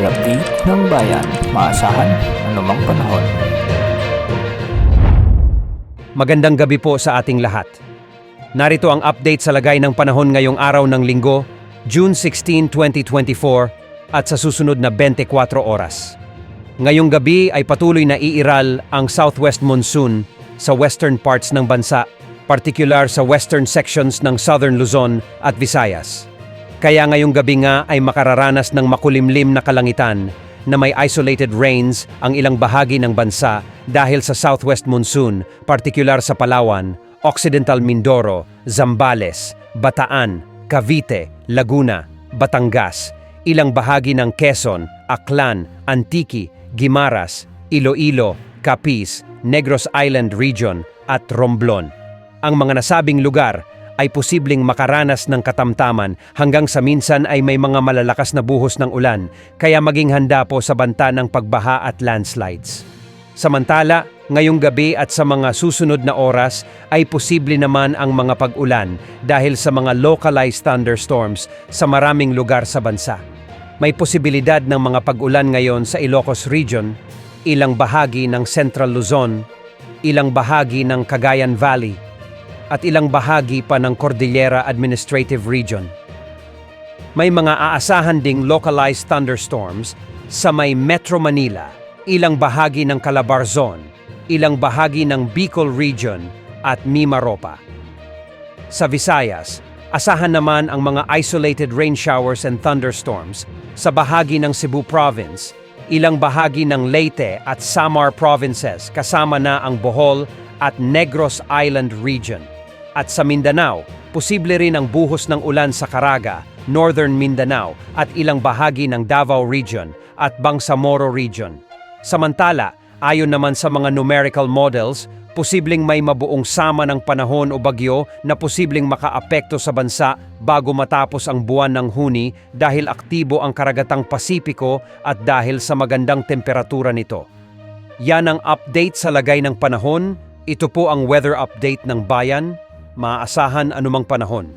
update ng bayan. Maasahan anumang panahon. Magandang gabi po sa ating lahat. Narito ang update sa lagay ng panahon ngayong araw ng Linggo, June 16, 2024 at sa susunod na 24 oras. Ngayong gabi ay patuloy na iiral ang southwest monsoon sa western parts ng bansa, partikular sa western sections ng Southern Luzon at Visayas. Kaya ngayong gabi nga ay makararanas ng makulimlim na kalangitan na may isolated rains ang ilang bahagi ng bansa dahil sa southwest monsoon, partikular sa Palawan, Occidental Mindoro, Zambales, Bataan, Cavite, Laguna, Batangas, ilang bahagi ng Quezon, Aklan, Antique, Guimaras, Iloilo, Capiz, Negros Island Region at Romblon. Ang mga nasabing lugar ay posibleng makaranas ng katamtaman hanggang sa minsan ay may mga malalakas na buhos ng ulan, kaya maging handa po sa banta ng pagbaha at landslides. Samantala, ngayong gabi at sa mga susunod na oras ay posible naman ang mga pag-ulan dahil sa mga localized thunderstorms sa maraming lugar sa bansa. May posibilidad ng mga pag-ulan ngayon sa Ilocos Region, ilang bahagi ng Central Luzon, ilang bahagi ng Cagayan Valley, at ilang bahagi pa ng Cordillera Administrative Region. May mga aasahan ding localized thunderstorms sa may Metro Manila, ilang bahagi ng Calabarzon, ilang bahagi ng Bicol Region at Mimaropa. Sa Visayas, asahan naman ang mga isolated rain showers and thunderstorms sa bahagi ng Cebu Province, ilang bahagi ng Leyte at Samar Provinces kasama na ang Bohol at Negros Island Region. At sa Mindanao, posible rin ang buhos ng ulan sa Caraga, Northern Mindanao at ilang bahagi ng Davao Region at Bangsamoro Region. Samantala, ayon naman sa mga numerical models, posibleng may mabuong sama ng panahon o bagyo na posibleng makaapekto sa bansa bago matapos ang buwan ng Huni dahil aktibo ang karagatang Pasipiko at dahil sa magandang temperatura nito. Yan ang update sa lagay ng panahon. Ito po ang weather update ng bayan. Maaasahan anumang panahon.